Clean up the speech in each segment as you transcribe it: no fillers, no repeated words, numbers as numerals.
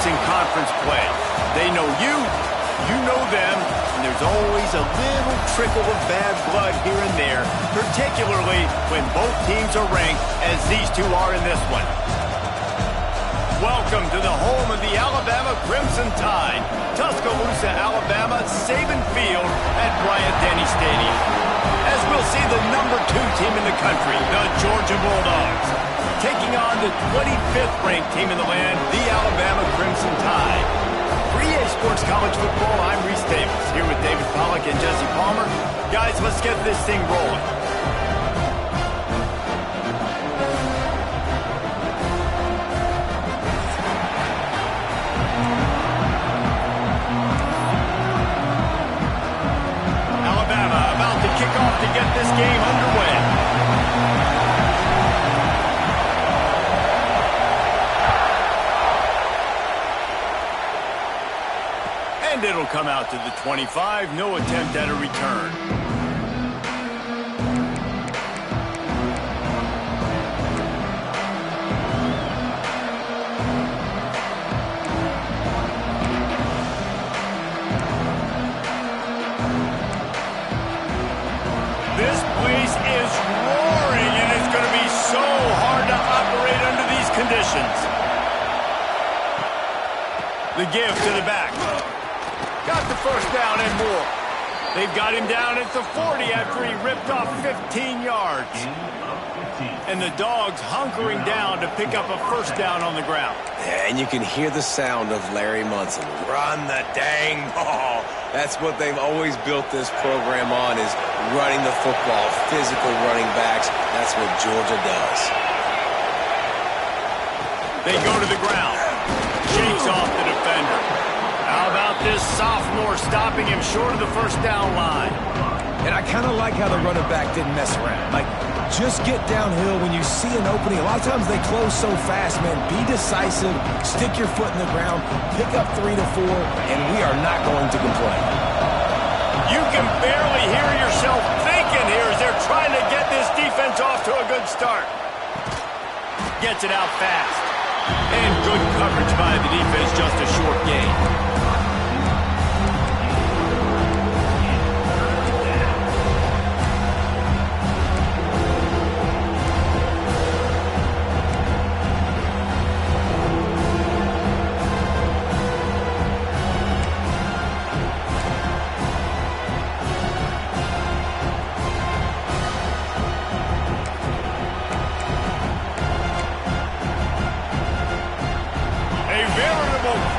in conference play. They know you, you know them, and there's always a little trickle of bad blood here and there, particularly when both teams are ranked as these two are in this one. Welcome to the home of the Alabama Crimson Tide, Tuscaloosa, Alabama, Saban Field at Bryant-Denny Stadium. As we'll see the #2 team in the country, the Georgia Bulldogs, taking on the 25th ranked team in the land, the Alabama Crimson Tide. For EA Sports College Football, I'm Reese Davis, here with David Pollack and Jesse Palmer. Guys, let's get this thing rolling. Kickoff to get this game underway. And it'll come out to the 25. No attempt at a return. This place is roaring, and it's going to be so hard to operate under these conditions. The give to the back. Got the first down and more. They've got him down at the 40 after he ripped off 15 yards. And the Dogs hunkering down to pick up a first down on the ground. Yeah, and you can hear the sound of Larry Munson. Run the dang ball. That's what they've always built this program on, is running the football, physical running backs. That's what Georgia does. They go to the ground. Shakes off the defender. How about this sophomore stopping him short of the first down line? And I kind of like how the running back didn't mess around. Like, just get downhill when you see an opening. A lot of times they close so fast, man. Be decisive, stick your foot in the ground, pick up 3 to 4, and we are not going to complain. You can barely hear yourself thinking here as they're trying to get this defense off to a good start. Gets it out fast. And good coverage by the defense, just a short gain.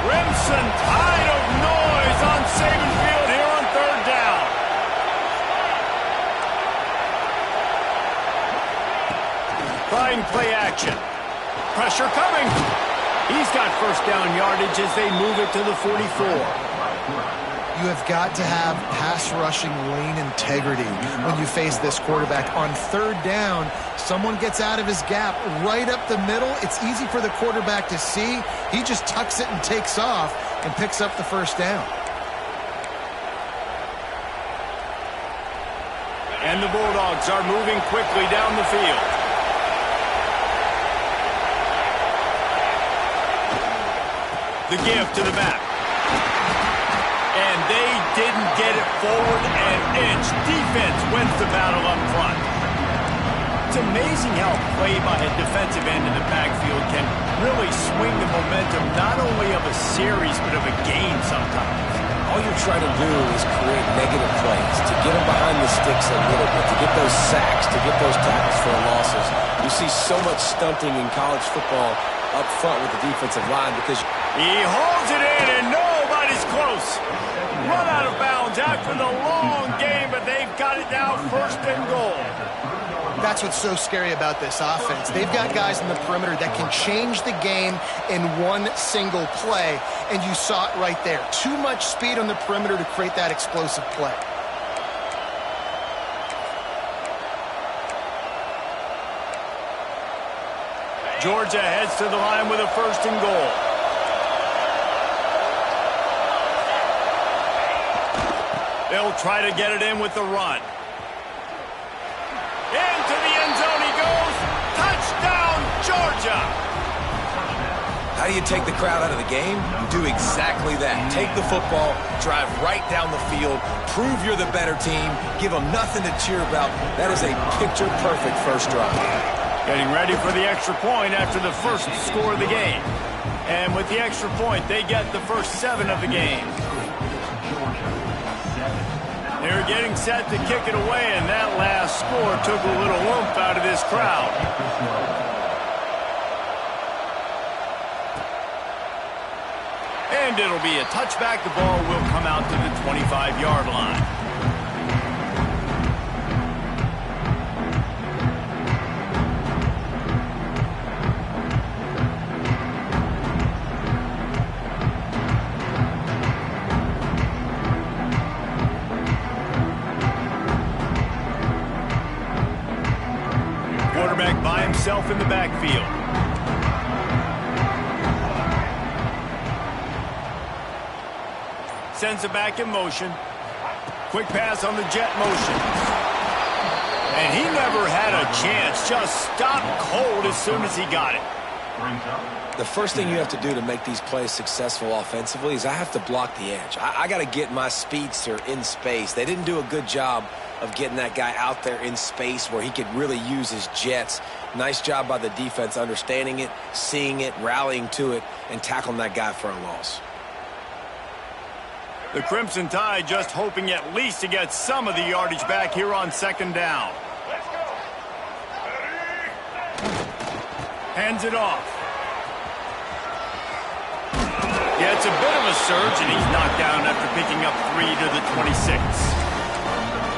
Crimson tide of noise on Saban Field here on third down. Trying play action. Pressure coming. He's got first down yardage as they move it to the 44. You have got to have pass rushing lane integrity when you face this quarterback. On third down, someone gets out of his gap right up the middle. It's easy for the quarterback to see. He just tucks it and takes off and picks up the first down. And the Bulldogs are moving quickly down the field. The give to the back. And they didn't get it forward an inch. Defense wins the battle up front. It's amazing how play by a defensive end in the backfield can really swing the momentum not only of a series but of a game sometimes. All you're trying to do is create negative plays, to get them behind the sticks a little bit, to get those sacks, to get those tackles for losses. You see so much stunting in college football up front with the defensive line because he holds it in and nobody's close. Run out of bounds after the long game, but they've got it now first and goal. That's what's so scary about this offense. They've got guys in the perimeter that can change the game in one single play, and you saw it right there. Too much speed on the perimeter to create that explosive play. Georgia heads to the line with a first and goal. They'll try to get it in with the run. Into the end zone he goes. Touchdown, Georgia. How do you take the crowd out of the game? You do exactly that. Take the football, drive right down the field, prove you're the better team, give them nothing to cheer about. That is a picture-perfect first drive. Getting ready for the extra point after the first score of the game. And with the extra point, they get the first 7 of the game. They're getting set to kick it away, and that last score took a little oomph out of this crowd. And it'll be a touchback. The ball will come out to the 25-yard line. Quarterback by himself in the backfield. Sends it back in motion. Quick pass on the jet motion. And he never had a chance. Just stopped cold as soon as he got it. The first thing you have to do to make these plays successful offensively is I have to block the edge. I got to get my speedster in space. They didn't do a good job of getting that guy out there in space where he could really use his jets. Nice job by the defense understanding it, seeing it, rallying to it, and tackling that guy for a loss. The Crimson Tide just hoping at least to get some of the yardage back here on second down. Hands it off. Yeah, it's a bit of a surge, and he's knocked down after picking up 3 to the 26.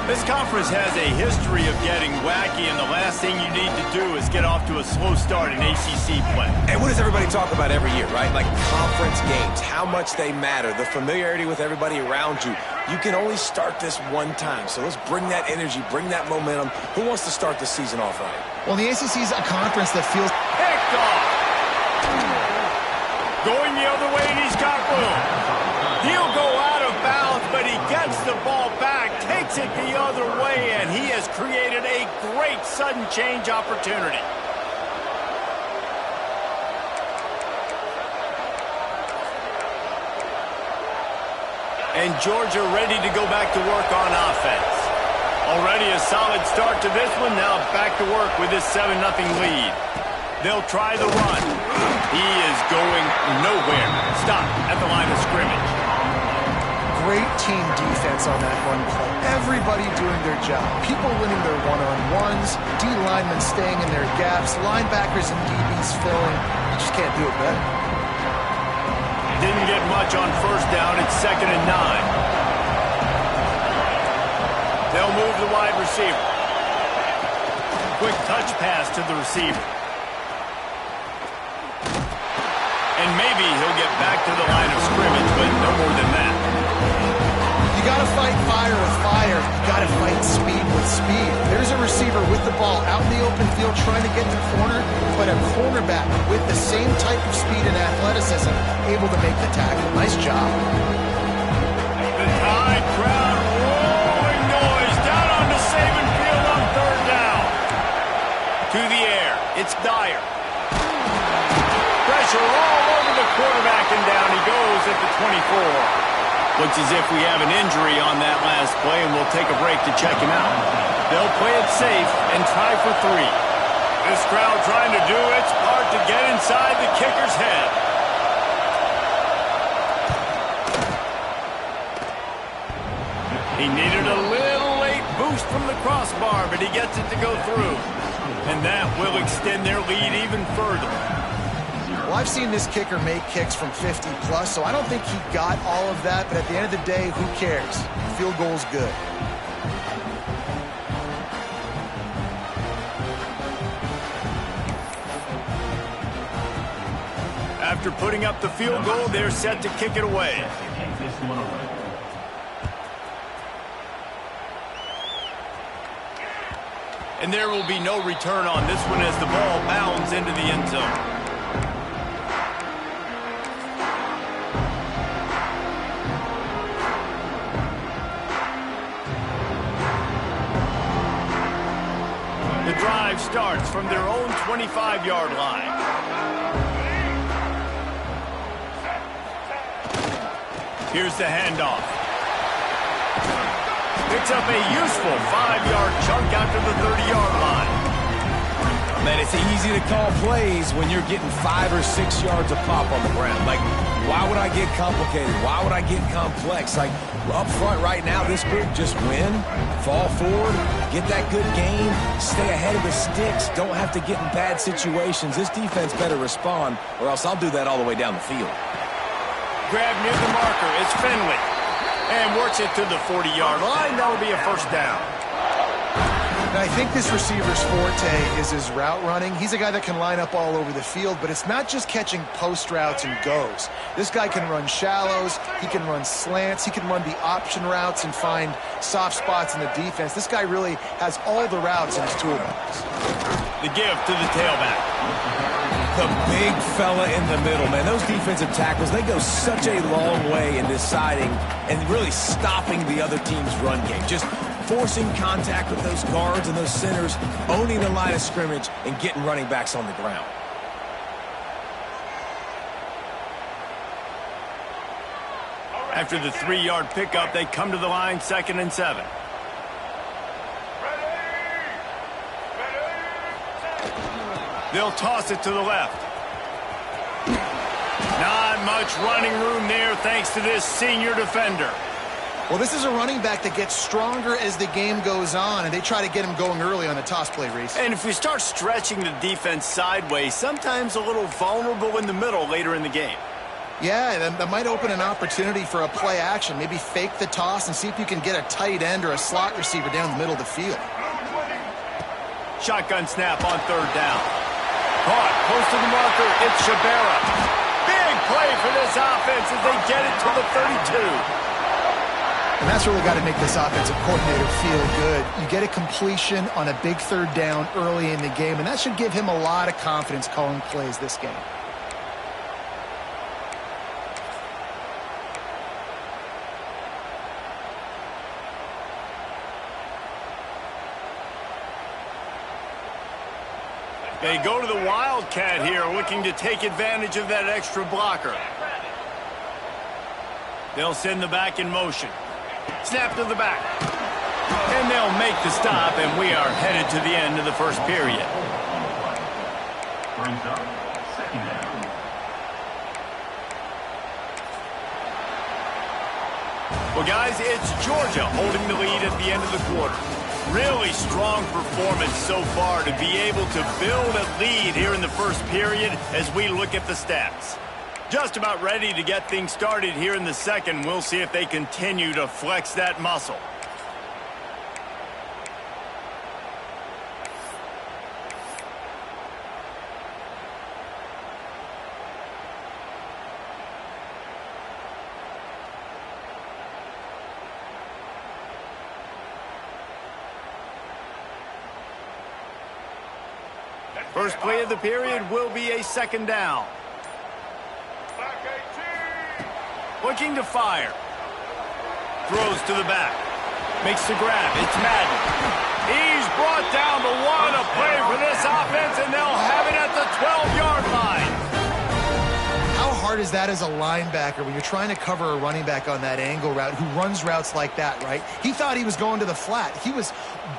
This conference has a history of getting wacky, and the last thing you need to do is get off to a slow start in ACC play. And what does everybody talk about every year, right? Like conference games, how much they matter, the familiarity with everybody around you. You can only start this one time, so let's bring that energy, bring that momentum. Who wants to start the season off right? Well, the ACC is a conference that feels... Picked off! Going the other way, and he's got room. He'll go out of bounds, but he gets the ball back, takes it the other way, and he has created a great sudden change opportunity. And Georgia ready to go back to work on offense. Already a solid start to this one, now back to work with this 7-0 lead. They'll try the run. He is going nowhere. Stop at the line of scrimmage. Great team defense on that run play. Everybody doing their job. People winning their one-on-ones. D linemen staying in their gaps. Linebackers and DBs filling. You just can't do it better. Didn't get much on first down. It's 2nd and 9. They'll move the wide receiver. Quick touch pass to the receiver. And maybe he'll get back to the line of scrimmage, but no more than that. You got to fight fire with fire. You got to fight speed with speed. There's a receiver with the ball out in the open field trying to get the corner, but a cornerback with the same type of speed and athleticism able to make the tackle. Nice job. The Tide crowd roaring noise down on the Saban field on 3rd down. To the air. It's Dyer. Pressure all over the quarterback, and down he goes at the 24. Looks as if we have an injury on that last play, and we'll take a break to check him out. They'll play it safe and try for 3. This crowd trying to do its part to get inside the kicker's head. He needed a little late boost from the crossbar, but he gets it to go through. And that will extend their lead even further. Well, I've seen this kicker make kicks from 50-plus, so I don't think he got all of that, but at the end of the day, who cares? Field goal's good. After putting up the field goal, they're set to kick it away. And there will be no return on this one as the ball bounds into the end zone. The drive starts from their own 25-yard line. Here's the handoff. Picks up a useful 5-yard chunk after the 30-yard line. Man, it's easy to call plays when you're getting 5 or 6 yards of pop on the ground. Like, why would I get complicated? Why would I get complex? Like, up front right now, this group just win, fall forward, get that good game, stay ahead of the sticks, don't have to get in bad situations. This defense better respond, or else I'll do that all the way down the field. Grab near the marker. It's Finley. And works it to the 40-yard line. That will be a first down. Now, I think this receiver's forte is his route running. He's a guy that can line up all over the field, but it's not just catching post routes and goes. This guy can run shallows, he can run slants, he can run the option routes and find soft spots in the defense. This guy really has all the routes in his toolbox. The give to the tailback. The big fella in the middle, man. Those defensive tackles, they go such a long way in deciding and really stopping the other team's run game. Just forcing contact with those guards and those centers, owning the line of scrimmage, and getting running backs on the ground. After the 3-yard pickup, they come to the line, 2nd and 7. They'll toss it to the left. Not much running room there thanks to this senior defender. Well, this is a running back that gets stronger as the game goes on, and they try to get him going early on the toss play, Reese. And if we start stretching the defense sideways, sometimes a little vulnerable in the middle later in the game. Yeah, that might open an opportunity for a play action. Maybe fake the toss and see if you can get a tight end or a slot receiver down the middle of the field. Shotgun snap on 3rd down. Caught, close to the marker, it's Shabera. Big play for this offense as they get it to the 32. And that's really got to make this offensive coordinator feel good. You get a completion on a big 3rd down early in the game, and that should give him a lot of confidence calling plays this game. They go to the Wildcat here, looking to take advantage of that extra blocker. They'll send the back in motion. Snap to the back. And they'll make the stop, and we are headed to the end of the first period. Well, guys, it's Georgia holding the lead at the end of the quarter. Really strong performance so far to be able to build a lead here in the first period as we look at the stats. Just about ready to get things started here in the second. We'll see if they continue to flex that muscle. First play of the period will be a 2nd down. Looking to fire. Throws to the back. Makes the grab. It's Madden. He's brought down the one. A play for this offense, and they'll have it at the 12-yard line. How hard is that as a linebacker when you're trying to cover a running back on that angle route who runs routes like that, right? He thought he was going to the flat. He was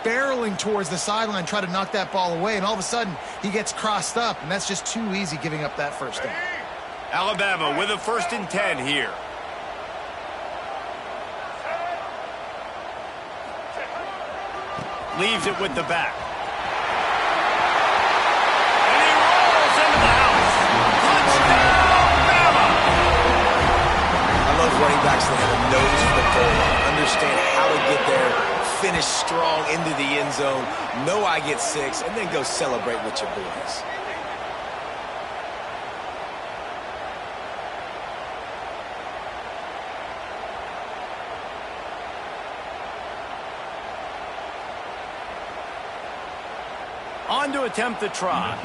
barreling towards the sideline, trying to knock that ball away, and all of a sudden he gets crossed up, and that's just too easy giving up that first down. Alabama with a 1st and 10 here. Leaves it with the back. And he rolls into the house. Touchdown, Bama! I love running backs that have a nose for the goal line, understand how to get there, finish strong into the end zone, know I get 6, and then go celebrate with your boys. On to attempt the try.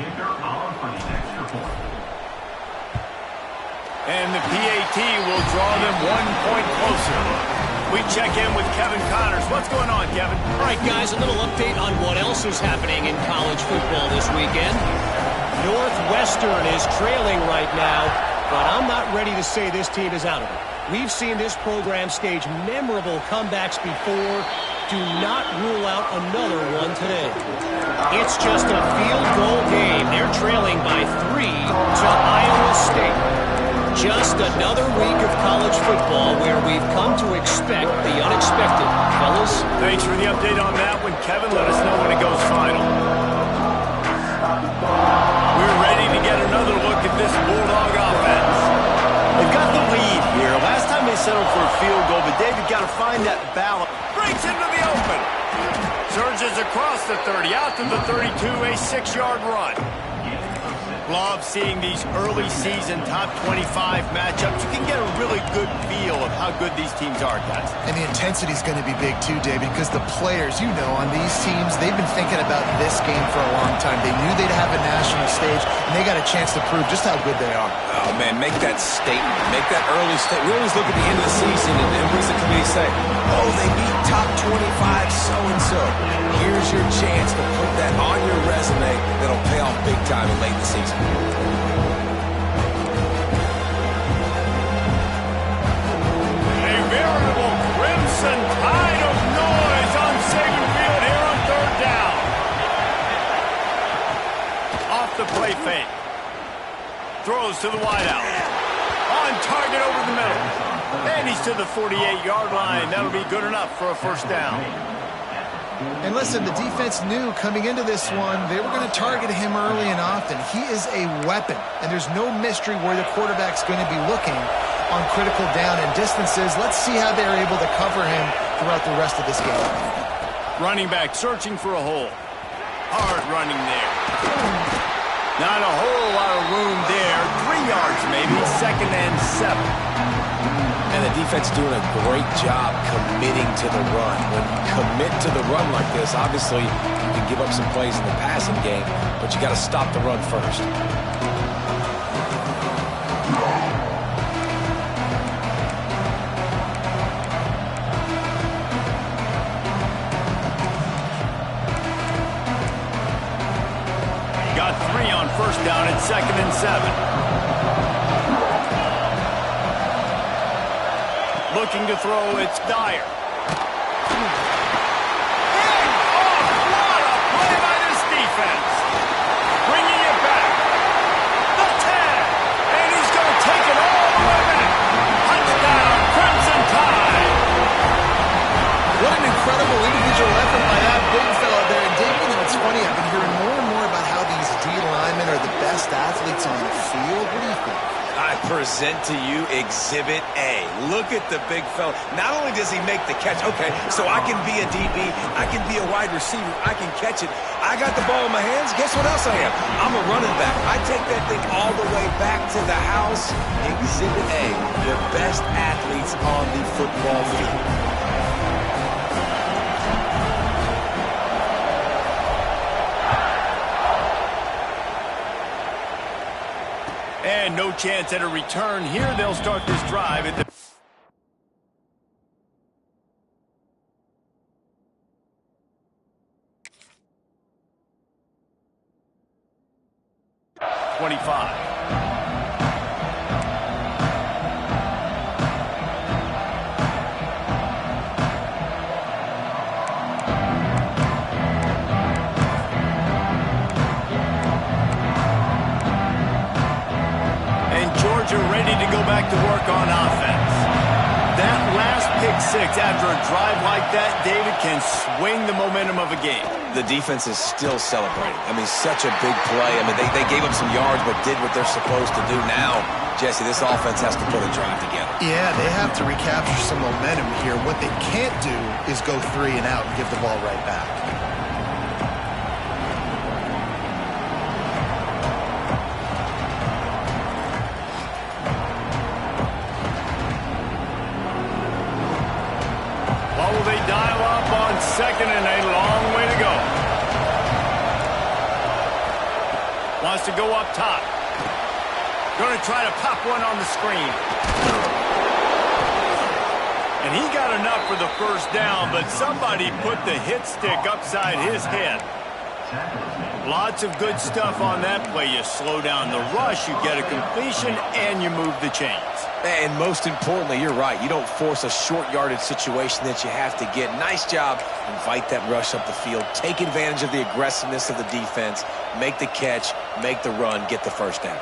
And the PAT will draw them 1 point closer. We check in with Kevin Connors. What's going on, Kevin? All right, guys, a little update on what else is happening in college football this weekend. Northwestern is trailing right now, but I'm not ready to say this team is out of it. We've seen this program stage memorable comebacks before. Do not rule out another one today. It's just a field goal game. They're trailing by 3 to Iowa State. Just another week of college football where we've come to expect the unexpected. Fellas? Thanks for the update on that one, Kevin. Let us know when it goes final. We're ready to get another look at this Bulldog offense. They've got the lead here. Last time they settled for a field goal, but David got to find that balance. Breaks into the open. Surges across the 30, out to the 32, a 6-yard run. Love seeing these early season top 25 matchups. You can get a really good feel of how good these teams are, guys. And the intensity is going to be big too, David, because the players, you know, on these teams, they've been thinking about this game for a long time. They knew they'd have a national stage, and they got a chance to prove just how good they are. Oh, man, make that statement. Make that early statement. We always look at the end of the season, and what does the committee say? Oh, they beat top 25 so-and-so. Here's your chance to put that on your resume that'll pay off big time in late in the season. A veritable crimson tide of noise on Saban Field here on 3rd down. Off the play fake. Throws to the wideout. On target over the middle. And he's to the 48-yard line. That'll be good enough for a 1st down. And listen, the defense knew coming into this one, they were going to target him early and often. He is a weapon, and there's no mystery where the quarterback's going to be looking on critical down and distances. Let's see how they're able to cover him throughout the rest of this game. Running back searching for a hole. Hard running there. Not a whole lot of room there. 3 yards maybe, 2nd and 7. And the defense doing a great job committing to the run. When you commit to the run like this, obviously you can give up some plays in the passing game, but you got to stop the run first. Got 3 on 1st down at 2nd and 7. Looking to throw, it's Dyer. What a play by this defense. Bringing it back. The 10. And he's going to take it all the way back. Touchdown, Crimson Tide. What an incredible individual effort by that big fella there. And David, you know, it's funny, I've been hearing more and more about how these D linemen are the best athletes on the field. What do you think? I present to you Exhibit A. Look at the big fella. Not only does he make the catch, okay, so I can be a DB, I can be a wide receiver, I can catch it. I got the ball in my hands. Guess what else I am? I'm a running back. I take that thing all the way back to the house. Exhibit A, the best athletes on the football field. And no chance at a return here. They'll start this drive at the 25. Georgia ready to go back to work on offense. That last pick 6 after a drive like that, David, can swing the momentum of a game. The defense is still celebrating. I mean, such a big play. I mean, they gave up some yards but did what they're supposed to do. Now, Jesse, this offense has to put a drive together. Yeah, they have to recapture some momentum here. What they can't do is go 3 and out and give the ball right back. They dial up on 2nd and a long way to go. Wants to go up top. Going to try to pop one on the screen. And he got enough for the 1st down, but somebody put the hit stick upside his head. Lots of good stuff on that play. You slow down the rush, you get a completion, and you move the chains. And most importantly, you're right. You don't force a short yardage situation that you have to get. Nice job. Invite that rush up the field. Take advantage of the aggressiveness of the defense. Make the catch. Make the run. Get the first down.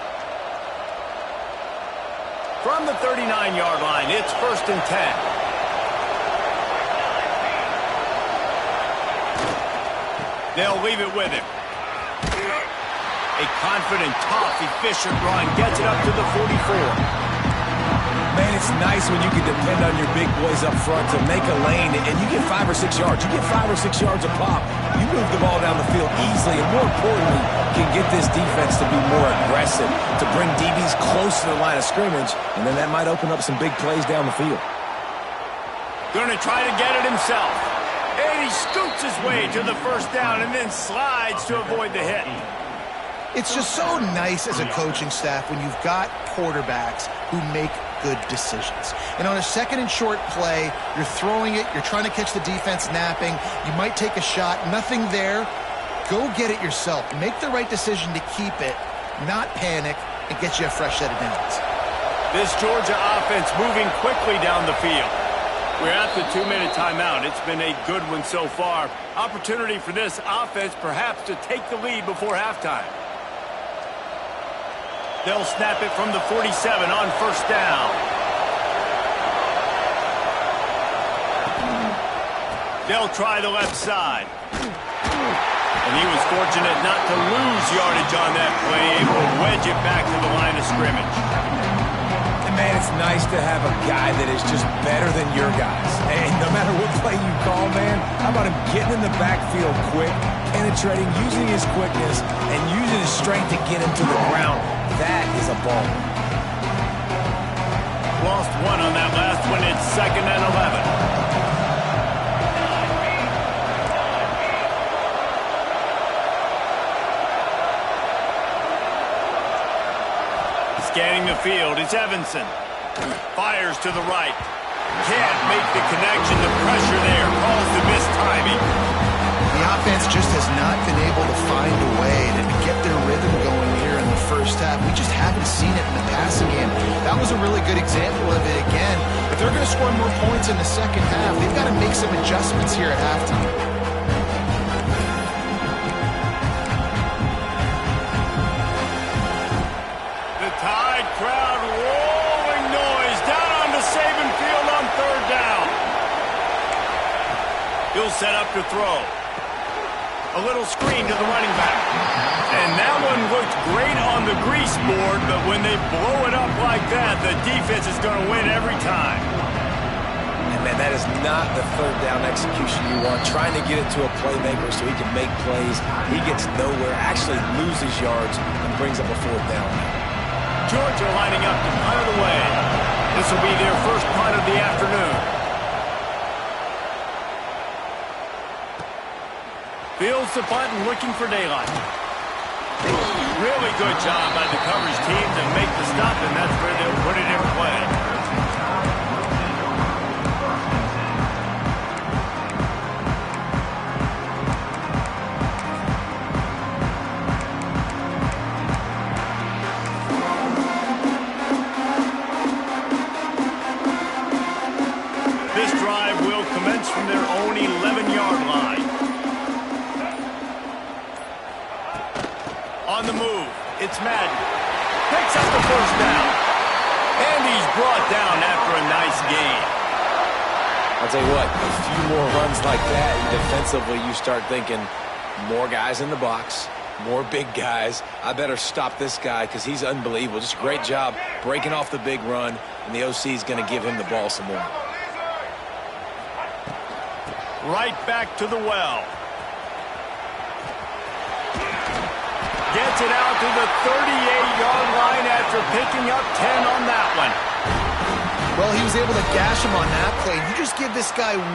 From the 39-yard line, it's 1st and 10. They'll leave it with him. A confident, tough, efficient run gets it up to the 44. Man, it's nice when you can depend on your big boys up front to make a lane, and you get 5 or 6 yards. You get 5 or 6 yards a pop. You move the ball down the field easily, and more importantly, can get this defense to be more aggressive, to bring DBs close to the line of scrimmage, and then that might open up some big plays down the field. Going to try to get it himself. And he scoots his way to the first down and then slides to avoid the hit. It's just so nice as a coaching staff when you've got quarterbacks who make good decisions. And on a 2nd and short play, you're throwing it, you're trying to catch the defense napping, you might take a shot, nothing there. Go get it yourself. Make the right decision to keep it, not panic, and get you a fresh set of downs. This Georgia offense moving quickly down the field. We're at the 2-minute timeout. It's been a good one so far. Opportunity for this offense perhaps to take the lead before halftime. They'll snap it from the 47 on 1st down. They'll try the left side. And he was fortunate not to lose yardage on that play, able to wedge it back to the line of scrimmage. Man, it's nice to have a guy that is just better than your guys. And no matter what play you call, man, how about him getting in the backfield quick, penetrating, using his quickness, and using his strength to get him to the ground. That is a ball. Lost one on that last one. It's 2nd and 11. Scanning the field is Evanson. Fires to the right. Can't make the connection. The pressure there calls the missed timing. The offense just has not been able to find a way to get their rhythm going here in the first half. We just haven't seen it in the passing game. That was a really good example of it again. If they're going to score more points in the second half, they've got to make some adjustments here at halftime. Crowd rolling noise down onto Saban Field on 3rd down. He'll set up to throw. A little screen to the running back. And that one looked great on the grease board, but when they blow it up like that, the defense is going to win every time. And man, that is not the 3rd down execution you want. Trying to get it to a playmaker so he can make plays. He gets nowhere, actually loses yards, and brings up a 4th down. Georgia lining up to punt it away. This will be their first punt of the afternoon. Fields the punt and looking for daylight. Really good job by the coverage team to make the stop, and that's where they'll put it in play. From their own 11-yard line. On the move, it's Madden. Picks up the first down. And he's brought down after a nice gain. I'll tell you what, a few more runs like that, defensively you start thinking, more guys in the box, more big guys. I better stop this guy because he's unbelievable. Just a great job breaking off the big run, and the OC is going to give him the ball some more. Right back to the well. Gets it out to the 38-yard line after picking up 10 on that one. Well, he was able to gash him on that play. You just give this guy 1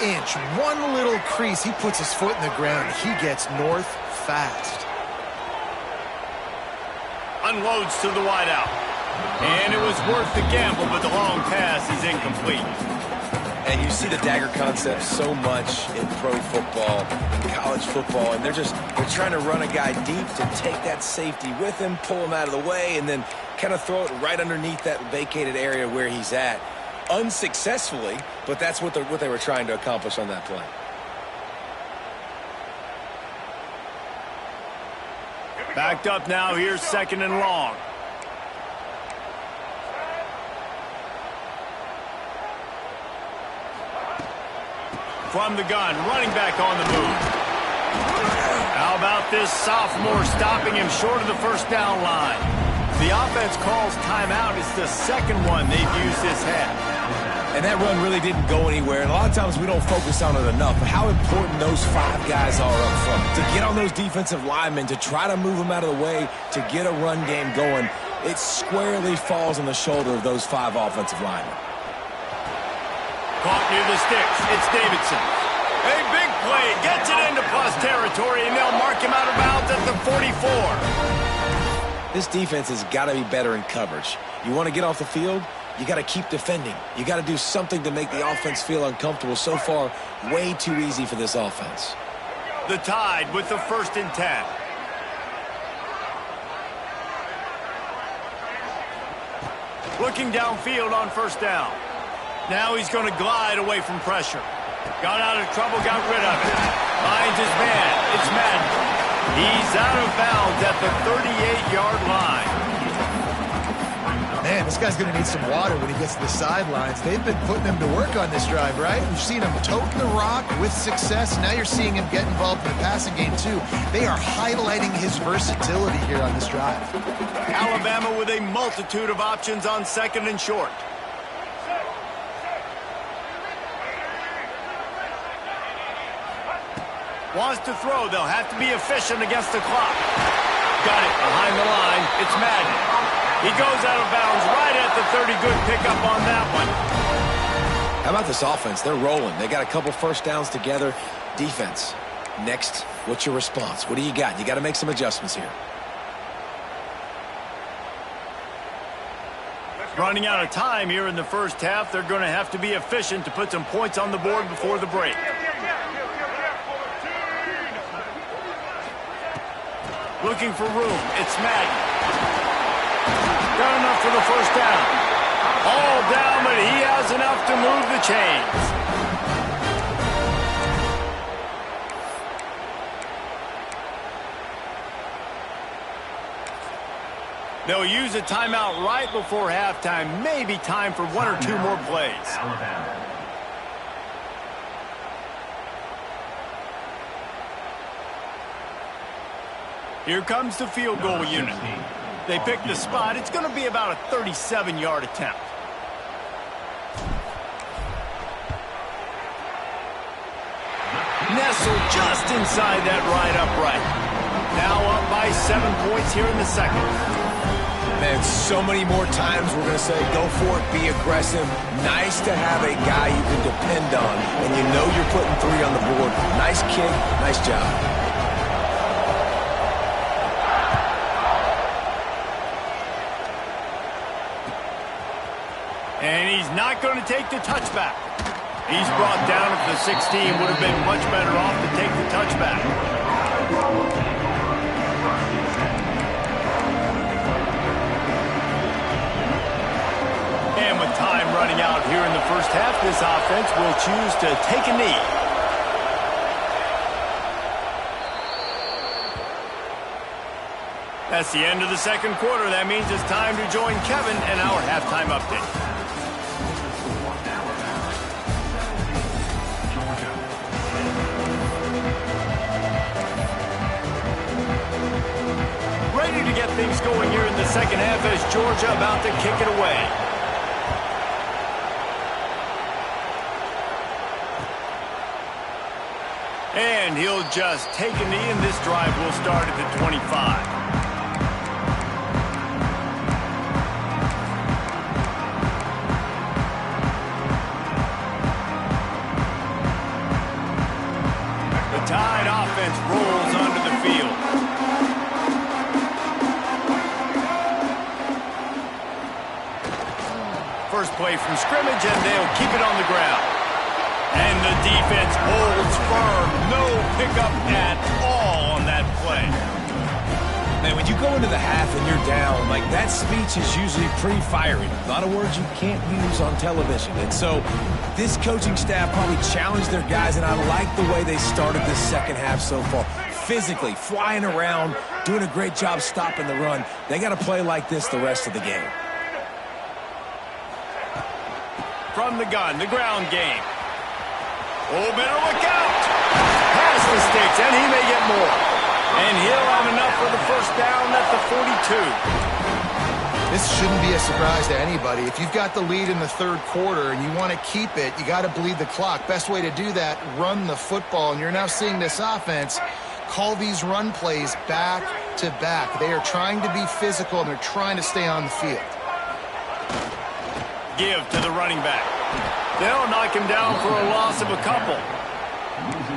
inch, one little crease. He puts his foot in the ground. He gets north fast. Unloads to the wideout. And it was worth the gamble, but the long pass is incomplete. And you see the dagger concept so much in pro football, in college football, and they're trying to run a guy deep to take that safety with him, pull him out of the way, and then kind of throw it right underneath that vacated area where he's at. Unsuccessfully, but that's what they were trying to accomplish on that play. Backed up now, here's 2nd and long. From the gun, running back on the move. How about this sophomore stopping him short of the first down line? The offense calls timeout. It's the 2nd one they've used this half. And that run really didn't go anywhere. And a lot of times we don't focus on it enough. But how important those 5 guys are up front. To get on those defensive linemen, to try to move them out of the way, to get a run game going, it squarely falls on the shoulder of those 5 offensive linemen. Caught near the sticks. It's Davidson. A big play. Gets it into plus territory, and they'll mark him out of bounds at the 44. This defense has got to be better in coverage. You want to get off the field? You got to keep defending. You got to do something to make the offense feel uncomfortable. So far, way too easy for this offense. The Tide with the 1st and 10. Looking downfield on 1st down. Now he's going to glide away from pressure. Got out of trouble, got rid of it. Finds his man. It's Madden. He's out of bounds at the 38-yard line. Man, this guy's going to need some water when he gets to the sidelines. They've been putting him to work on this drive, right? We've seen him toting the rock with success. Now you're seeing him get involved in the passing game, too. They are highlighting his versatility here on this drive. Alabama with a multitude of options on 2nd and short. Wants to throw. They'll have to be efficient against the clock. Got it behind the line. It's Madden. He goes out of bounds right at the 30. Good pickup on that one. How about this offense? They're rolling. They got a couple 1st downs together. Defense. Next, what's your response? What do you got? You got to make some adjustments here. Running out of time here in the 1st half. They're going to have to be efficient to put some points on the board before the break. Looking for room. It's Madden. Got enough for the 1st down. All down, but he has enough to move the chains. They'll use a timeout right before halftime. Maybe time for 1 or 2 more plays. Here comes the field goal unit. They pick the spot. It's going to be about a 37-yard attempt. Nestled just inside that right upright. Now up by 7 points here in the 2nd. Man, so many more times we're going to say, go for it, be aggressive. Nice to have a guy you can depend on, and you know you're putting 3 on the board. Nice kick, nice job. And he's not going to take the touchback. He's brought down at the 16. Would have been much better off to take the touchback. And with time running out here in the 1st half, this offense will choose to take a knee. That's the end of the 2nd quarter. That means it's time to join Kevin and our halftime update. Ready to get things going here in the 2nd half as Georgia about to kick it away. And he'll just take a knee, and this drive will start at the 25. Tide offense rolls onto the field. first play from scrimmage, and they'll keep it on the ground. And the defense holds firm. No pickup at all on that play. Man, when you go into the half and you're down, like, that speech is usually pretty fiery. A lot of words you can't use on television. And so this coaching staff probably challenged their guys, and I like the way they started this second half so far. Physically, flying around, doing a great job stopping the run. They got to play like this the rest of the game. From the gun, the ground game. Oh, better look out. Past the sticks, and he may get more. And he'll have enough for the first down at the 42. This shouldn't be a surprise to anybody. If you've got the lead in the third quarter and you want to keep it, you got to bleed the clock. Best way to do that, run the football. And you're now seeing this offense call these run plays back to back. They are trying to be physical, and they're trying to stay on the field. Give to the running back. They'll knock him down for a loss of a couple.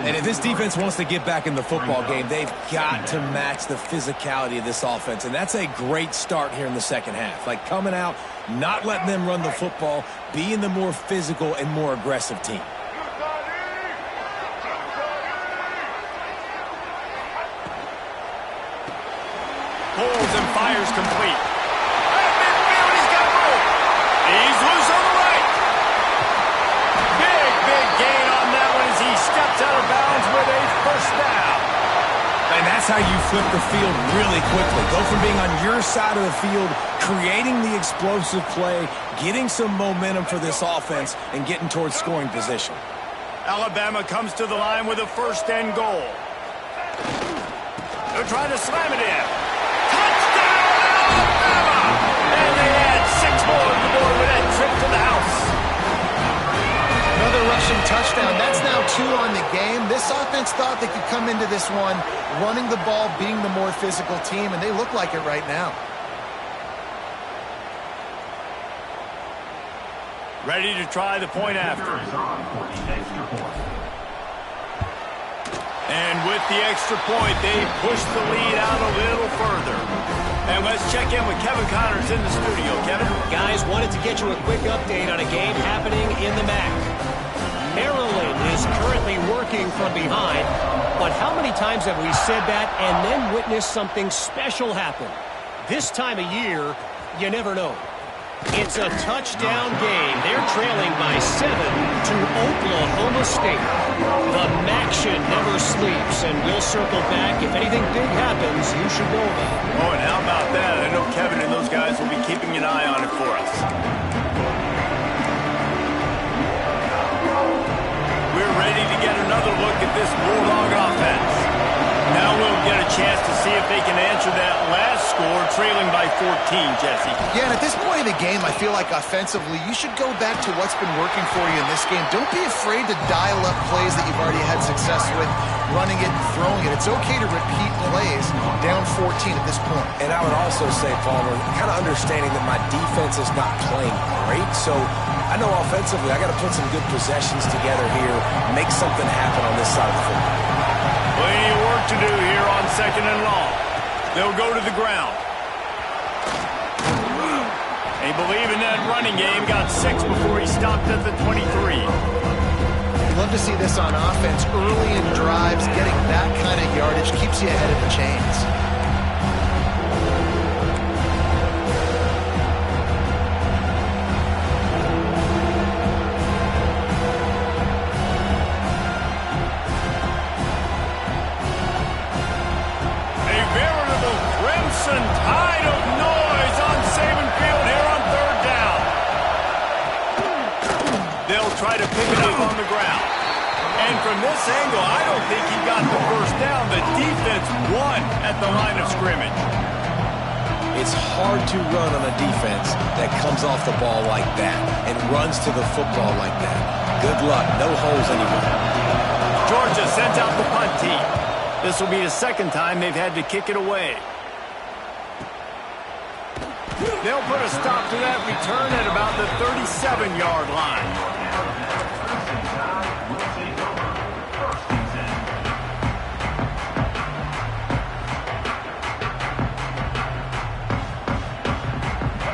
And if this defense wants to get back in the football game, they've got to match the physicality of this offense. And that's a great start here in the second half. Like, coming out, not letting them run the football, being the more physical and more aggressive team. Pulls and fires complete. At midfield, he's got room. He's loose on the right. Big gain on that one as he steps out of bounds with a first down. And that's how you flip the field really quickly. Go from being on your side of the field, creating the explosive play, getting some momentum for this offense, and getting towards scoring position. Alabama comes to the line with a first and goal. They're trying to slam it in. Touchdown, Alabama! And they add 6 more to the board with that trip to the house. Another rushing touchdown. That's now 2 on the game. This offense thought they could come into this one running the ball, being the more physical team, and they look like it right now. Ready to try the point after. And with the extra point, they push the lead out a little further. And let's check in with Kevin Connors in the studio. Kevin? Guys, wanted to get you a quick update on a game happening in the MAC. Maryland is currently working from behind, but how many times have we said that and then witnessed something special happen? This time of year, you never know. It's a touchdown game. They're trailing by 7 to Oklahoma State. The MACtion never sleeps, and we'll circle back. If anything big happens, you should know about it. Oh, and how about that? I know Kevin and those guys will be keeping an eye on it for us. We're ready to get another look at this Bulldog offense. Now we'll get a chance to see if they can answer that last score, trailing by 14, Jesse. Yeah, and at this point in the game, I feel like offensively, you should go back to what's been working for you in this game. Don't be afraid to dial up plays that you've already had success with, running it and throwing it. It's okay to repeat plays down 14 at this point. And I would also say, Palmer, kind of understanding that my defense is not playing great, so I know offensively I got to put some good possessions together here, make something happen on this side of the football. Plenty of work to do here on 2nd and long. They'll go to the ground. They believe in that running game. Got 6 before he stopped at the 23. Love to see this on offense. Early in drives, getting that kind of yardage keeps you ahead of the chains. Tide of noise on Saban Field here on 3rd down. They'll try to pick it up on the ground. And from this angle, I don't think he got the first down. The defense won at the line of scrimmage. It's hard to run on a defense that comes off the ball like that and runs to the football like that. Good luck. No holes anymore. Georgia sends out the punt team. This will be the 2nd time they've had to kick it away. They'll put a stop to that return at about the 37-yard line.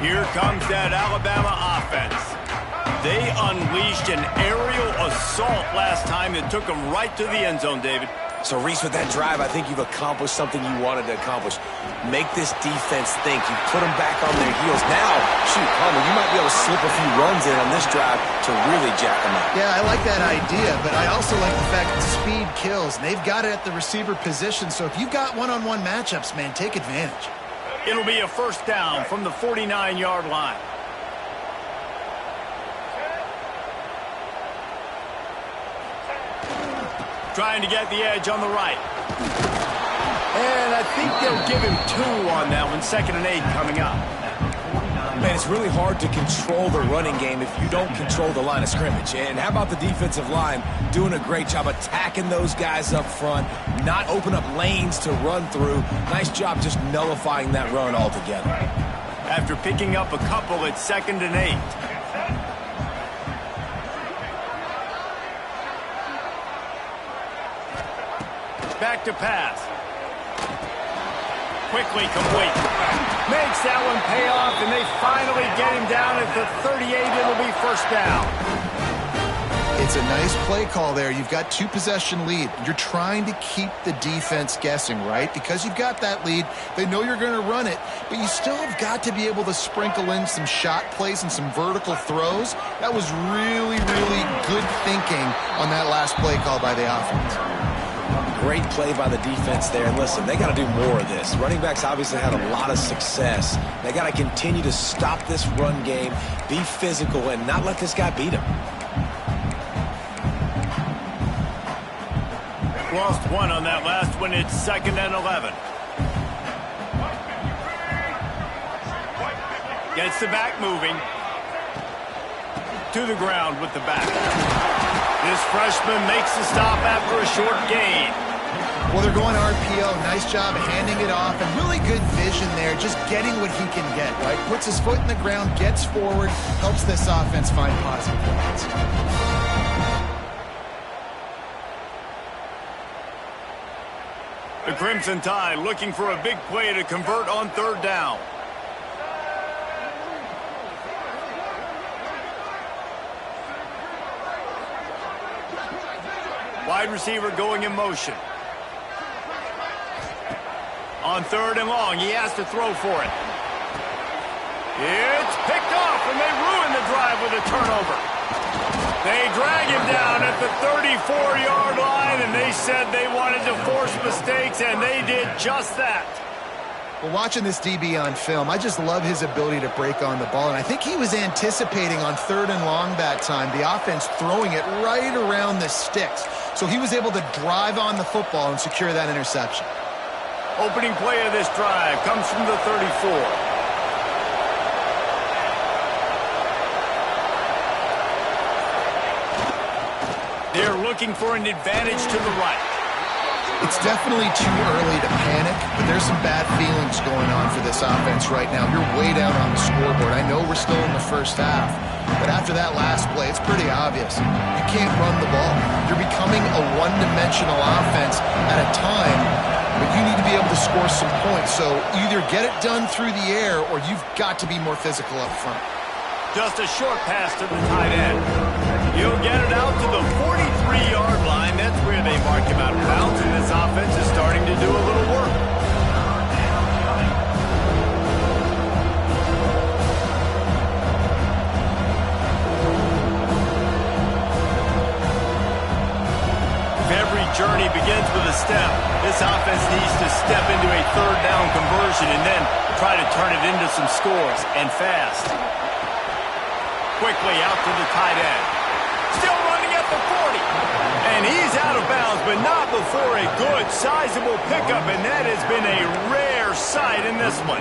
Here comes that Alabama offense. They unleashed an aerial assault last time that took them right to the end zone, David. So, Reese, with that drive, I think you've accomplished something you wanted to accomplish. Make this defense think. You put them back on their heels. Now, shoot, Palmer, you might be able to slip a few runs in on this drive to really jack them up. Yeah, I like that idea, but I also like the fact that speed kills. And they've got it at the receiver position, so if you've got one-on-one matchups, man, take advantage. It'll be a first down from the 49-yard line. Trying to get the edge on the right. And I think they'll give him 2 on that one. 2nd and 8 coming up. Man, it's really hard to control the running game if you don't control the line of scrimmage. And how about the defensive line doing a great job attacking those guys up front, not open up lanes to run through. Nice job just nullifying that run altogether. After picking up a couple, it's 2nd and 8. Back to pass. Quickly complete. Makes that one pay off, and they finally get him down at the 38. It'll be first down. It's a nice play call there. You've got 2-possession lead. You're trying to keep the defense guessing, right? Because you've got that lead, they know you're going to run it, but you still have got to be able to sprinkle in some shot plays and some vertical throws. That was really, really good thinking on that last play call by the offense. Great play by the defense there. And listen, they got to do more of this. Running backs obviously had a lot of success. They got to continue to stop this run game, be physical, and not let this guy beat them. Lost 1 on that last one. It's 2nd and 11. Gets the back moving. To the ground with the back. This freshman makes the stop after a short gain. Well, they're going RPO. Nice job handing it off, and really good vision there, just getting what he can get, right? Puts his foot in the ground, gets forward, helps this offense find positive points. The Crimson Tide looking for a big play to convert on 3rd down. Wide receiver going in motion. On 3rd and long, he has to throw for it. It's picked off, and they ruin the drive with a turnover. They drag him down at the 34-yard line, and they said they wanted to force mistakes, and they did just that. Well, watching this DB on film, I just love his ability to break on the ball, and I think he was anticipating on 3rd and long that time, the offense throwing it right around the sticks. So he was able to drive on the football and secure that interception. Opening play of this drive comes from the 34. They're looking for an advantage to the right. It's definitely too early to panic, but there's some bad feelings going on for this offense right now. You're way down on the scoreboard. I know we're still in the first half, but after that last play, it's pretty obvious. You can't run the ball. You're becoming a one-dimensional offense at a time, but you need to be able to score some points. So either get it done through the air, or you've got to be more physical up front. Just a short pass to the tight end. He'll get it out to the 43-yard line. That's where they mark him out of bounds, and this offense is starting to do a little work. If every journey begins with a step, this offense needs to step into a 3rd down conversion and then try to turn it into some scores, and fast. Quickly out to the tight end. Still running at the 40. And he's out of bounds, but not before a good, sizable pickup, and that has been a rare sight in this one.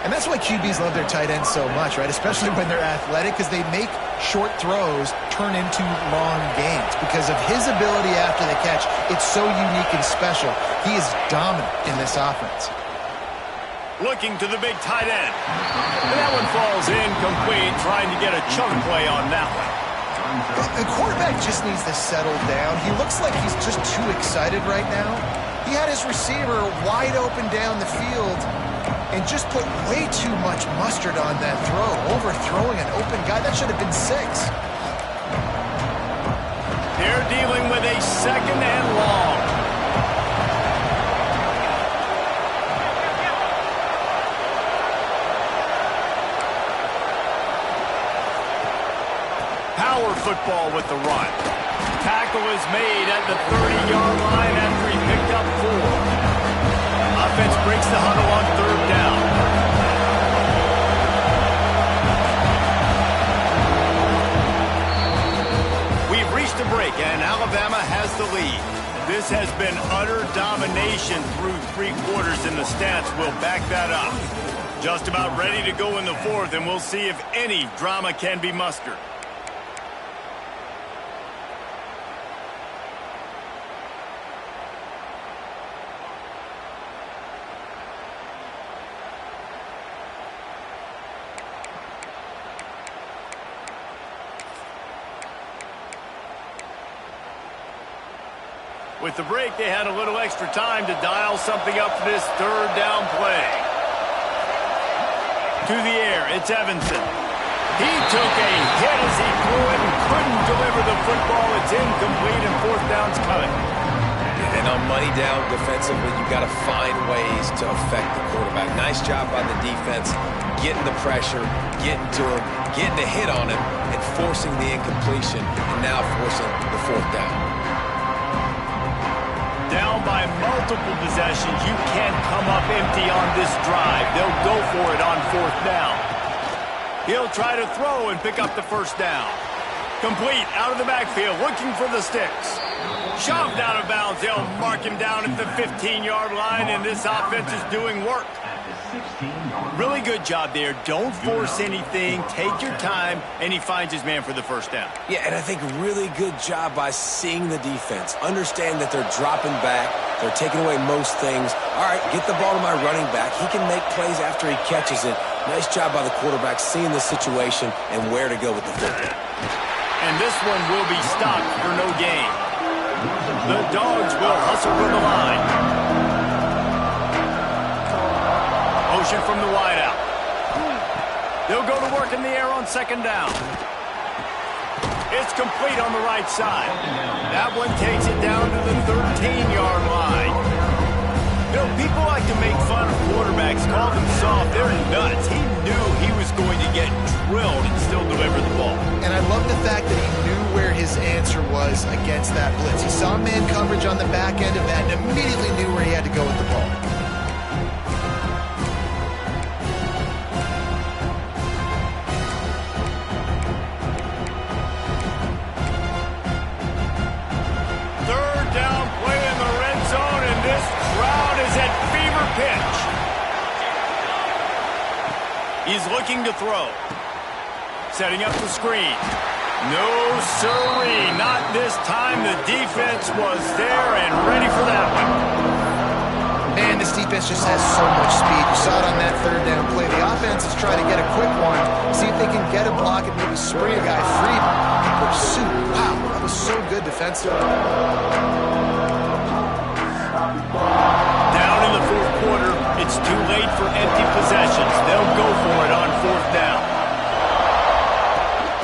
And that's why QBs love their tight ends so much, right? Especially when they're athletic, because they make short throws turn into long gains. Because of his ability after the catch, it's so unique and special. He is dominant in this offense. Looking to the big tight end. And that one falls incomplete, trying to get a chunk play on that one. The quarterback just needs to settle down. He looks like he's just too excited right now. He had his receiver wide open down the field, and just put way too much mustard on that throw, overthrowing an open guy. That should have been 6. They're dealing with a 2nd and long. Power football with the run. Tackle is made at the 30-yard line after he picked up 4. Offense breaks the huddle on 3rd down. We've reached a break, and Alabama has the lead. This has been utter domination through 3 quarters, and the stats will back that up. Just about ready to go in the 4th, and we'll see if any drama can be mustered. With the break, they had a little extra time to dial something up for this 3rd down play. To the air, it's Evanson. He took a hit as he threw it and couldn't deliver the football. It's incomplete, and 4th down's coming. And on money down defensively, you've got to find ways to affect the quarterback. Nice job by the defense, getting the pressure, getting to him, getting a hit on him, and forcing the incompletion, and now forcing the 4th down. Down by multiple possessions, you can't come up empty on this drive. They'll go for it on 4th down. He'll try to throw and pick up the 1st down. Complete out of the backfield, looking for the sticks. Shoved out of bounds. They'll mark him down at the 15-yard line, and this offense is doing work. Really good job there. Don't force anything. Take your time, and he finds his man for the 1st down. Yeah, and I think really good job by seeing the defense. Understand that they're dropping back. They're taking away most things. All right, get the ball to my running back. He can make plays after he catches it. Nice job by the quarterback seeing the situation and where to go with the football. And this one will be stopped for no gain. The Dogs will hustle to the line. Motion from the wideout. They'll go to work in the air on 2nd down. It's complete on the right side. That one takes it down to the 13-yard line. You know, people like to make fun of quarterbacks, call them soft. They're nuts. He knew he was going to get drilled and still deliver the ball. And I love the fact that he knew where his answer was against that blitz. He saw man coverage on the back end of that and immediately knew where he had to go with the ball. He's looking to throw. Setting up the screen. No siree, not this time. The defense was there and ready for that one. Man, this defense just has so much speed. You saw it on that 3rd down play. The offense is trying to get a quick one, see if they can get a block and maybe spray a guy free. In pursuit. Wow, that was so good defensively. Down in the 4th quarter, it's too late for empty possessions. They'll go for it on 4th down.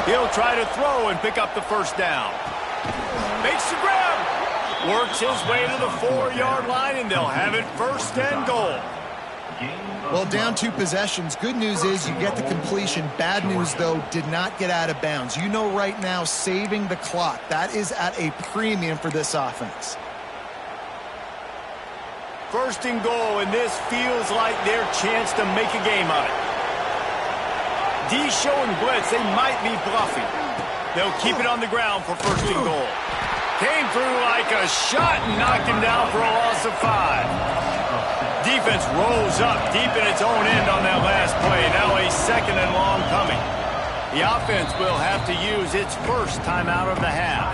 He'll try to throw and pick up the 1st down. Makes the grab. Works his way to the 4-yard line, and they'll have it 1st and goal. Well, down 2 possessions. Good news is you get the completion. Bad news, though, did not get out of bounds. You know right now, saving the clock. That is at a premium for this offense. 1st and goal, and this feels like their chance to make a game of it. D showing blitz. They might be bluffing. They'll keep it on the ground for 1st and goal. Came through like a shot and knocked him down for a loss of 5. Defense rolls up deep in its own end on that last play. Now a 2nd and long coming. The offense will have to use its 1st timeout of the half.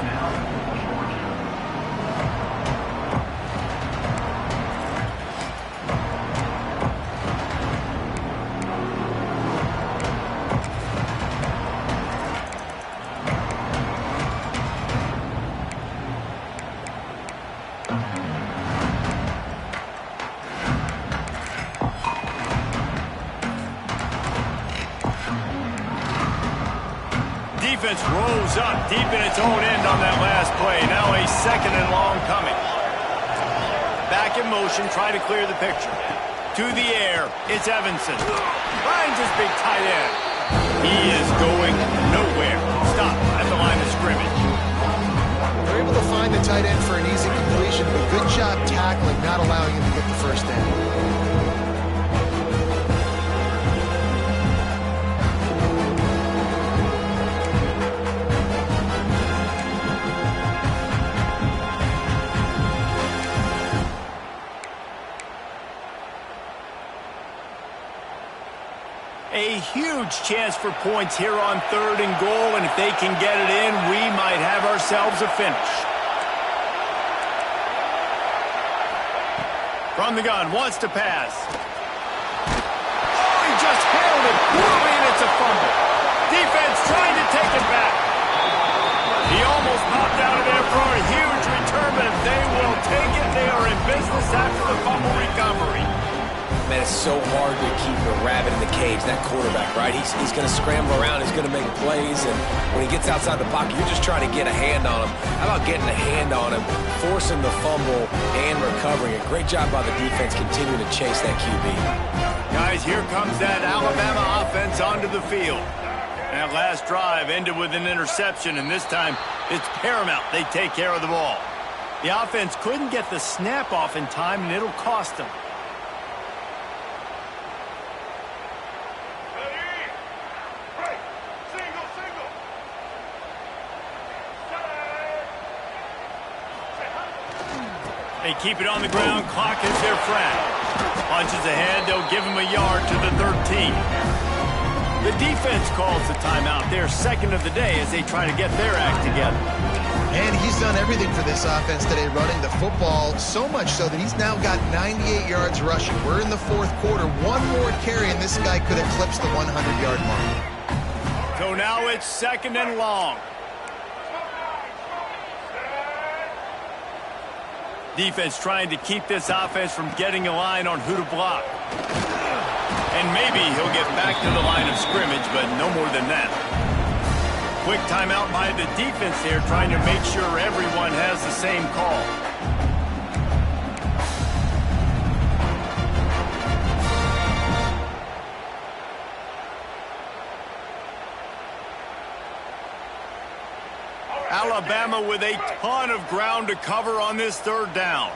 defense rose up deep in its own end on that last play. Now a 2nd and long coming. Back in motion, try to clear the picture. To the air, it's Evanson. Finds his big tight end. He is going nowhere. Stop at the line of scrimmage. They're able to find the tight end for an easy completion, but good job tackling, not allowing him to get the first down. A huge chance for points here on 3rd and goal, and if they can get it in, we might have ourselves a finish. From the gun, wants to pass. Oh, he just held it poorly, and it's a fumble. Defense trying to take it back. He almost popped out of there for a huge return, but if they will take it, they are in business after the fumble recovery. Man, it's so hard to keep a rabbit in the cage, that quarterback, right? He's going to scramble around, he's going to make plays, and when he gets outside the pocket, you're just trying to get a hand on him. How about getting a hand on him, forcing the fumble, and recovering it? Great job by the defense continuing to chase that QB. Guys, here comes that Alabama offense onto the field. That last drive ended with an interception, and this time it's paramount they take care of the ball. The offense couldn't get the snap off in time, and it'll cost them. They keep it on the ground. Clock is their friend. Punches ahead. They'll give him a yard to the 13. The defense calls the timeout. They're 2nd of the day as they try to get their act together. And he's done everything for this offense today, running the football, so much so that he's now got 98 yards rushing. We're in the 4th quarter. One more carry, and this guy could eclipse the 100-yard mark. So now it's 2nd and long. Defense trying to keep this offense from getting a line on who to block. And maybe he'll get back to the line of scrimmage, but no more than that. Quick timeout by the defense here, trying to make sure everyone has the same call. Alabama with a ton of ground to cover on this 3rd down.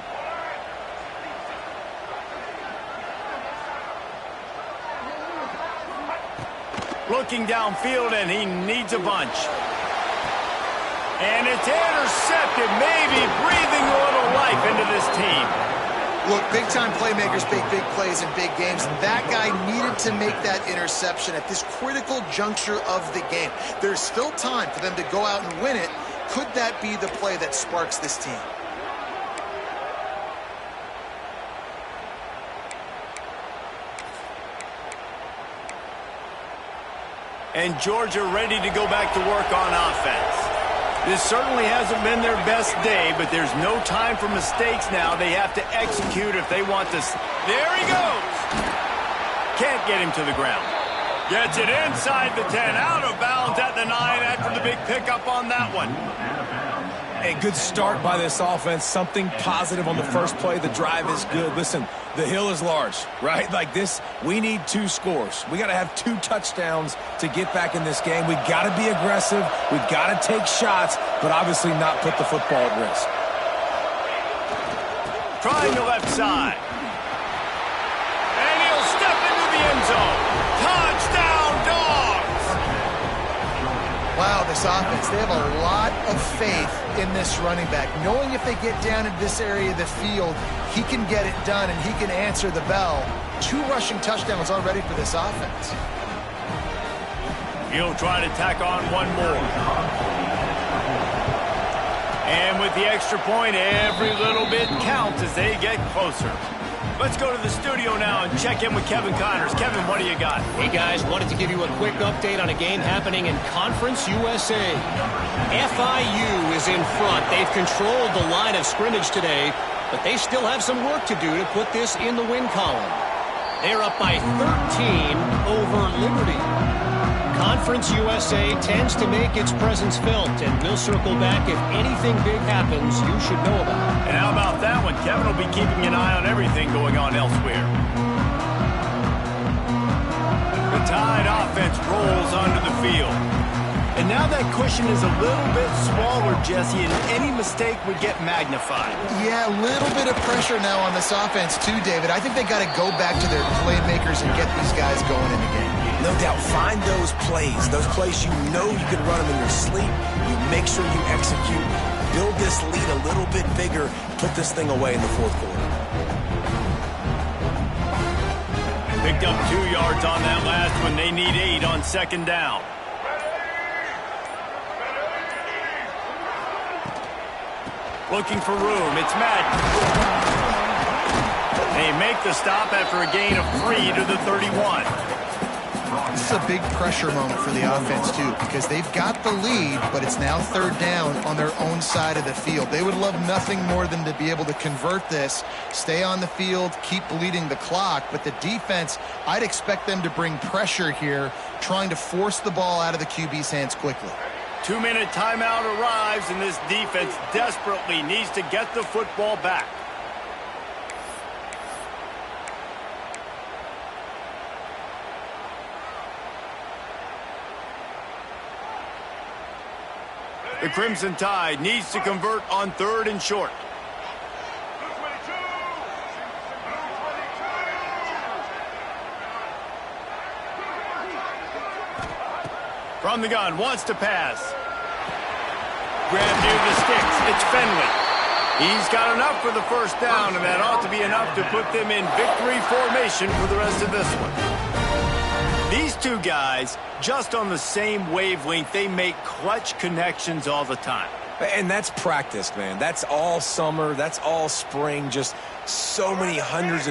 Looking downfield, and he needs a bunch. And it's intercepted, maybe breathing a little life into this team. Look, big-time playmakers make big plays in big games, and that guy needed to make that interception at this critical juncture of the game. There's still time for them to go out and win it. Could that be the play that sparks this team? And Georgia ready to go back to work on offense. This certainly hasn't been their best day, but there's no time for mistakes now. They have to execute if they want to. There he goes. Can't get him to the ground. Gets it inside the 10, out of bounds at the 9 after the big pickup on that one. A good start by this offense. Something positive on the first play. The drive is good. Listen, the hill is large, right? Like this, we need 2 scores. We got to have 2 touchdowns to get back in this game. We got to be aggressive. We got to take shots, but obviously not put the football at risk. Trying the left side. And he'll step into the end zone. Touchdown, Dogs! Wow, this offense, they have a lot of faith in this running back, knowing if they get down in this area of the field, he can get it done and he can answer the bell. 2 rushing touchdowns already for this offense. He'll try to tack on one more. And with the extra point, every little bit counts as they get closer. Let's go to the studio now and check in with Kevin Connors. Kevin, what do you got? Hey, guys, wanted to give you a quick update on a game happening in Conference USA. FIU is in front. They've controlled the line of scrimmage today, but they still have some work to do to put this in the win column. They're up by 13 over Liberty. Conference USA tends to make its presence felt, and we'll circle back if anything big happens you should know about. And how about that one? Kevin will be keeping an eye on everything going on elsewhere. The Tide offense rolls onto the field. And now that cushion is a little bit smaller, Jesse, and any mistake would get magnified. Yeah, a little bit of pressure now on this offense too, David. I think they got to go back to their playmakers and get these guys going in the game. No doubt, find those plays you know you can run them in your sleep. You make sure you execute, build this lead a little bit bigger, put this thing away in the fourth quarter. Picked up 2 yards on that last one. They need 8 on second down. Looking for room. It's Madden. They make the stop after a gain of 3 to the 31. This is a big pressure moment for the offense, too, because they've got the lead, but it's now third down on their own side of the field. They would love nothing more than to be able to convert this, stay on the field, keep bleeding the clock. But the defense, I'd expect them to bring pressure here, trying to force the ball out of the QB's hands quickly. 2-minute timeout arrives, and this defense desperately needs to get the football back. The Crimson Tide needs to convert on 3rd and short. From the gun, wants to pass. Grab near the sticks. It's Fenley. He's got enough for the first down, and that ought to be enough to put them in victory formation for the rest of this one. These two guys, just on the same wavelength, they make clutch connections all the time. And that's practice, man. That's all summer. That's all spring. Just so many hundreds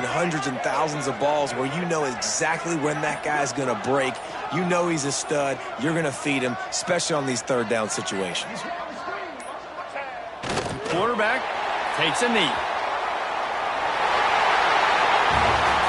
and thousands of balls where you know exactly when that guy's going to break. You know he's a stud. You're going to feed him, especially on these third down situations. Quarterback takes a knee.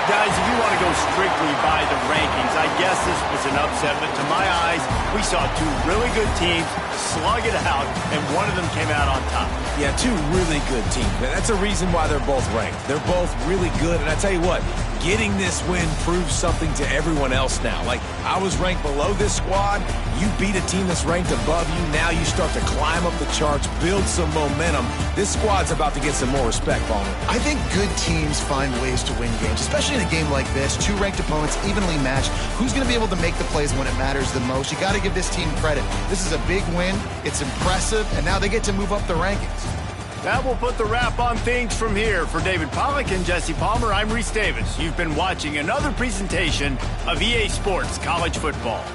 Guys, if you want to go strictly by the rankings, I guess this was an upset, but to my eyes, we saw 2 really good teams slug it out, and one of them came out on top. Yeah, 2 really good teams, man. That's a reason why they're both ranked. They're both really good, and I tell you what, getting this win proves something to everyone else now. Like, I was ranked below this squad. You beat a team that's ranked above you. Now you start to climb up the charts, build some momentum. This squad's about to get some more respect, Palmer. I think good teams find ways to win games, especially in a game like this. 2 ranked opponents evenly matched. Who's going to be able to make the plays when it matters the most? You got to give this team credit. This is a big win. It's impressive, and now they get to move up the rankings. That will put the wrap on things from here. For David Pollack and Jesse Palmer, I'm Reese Davis. You've been watching another presentation of EA Sports College Football.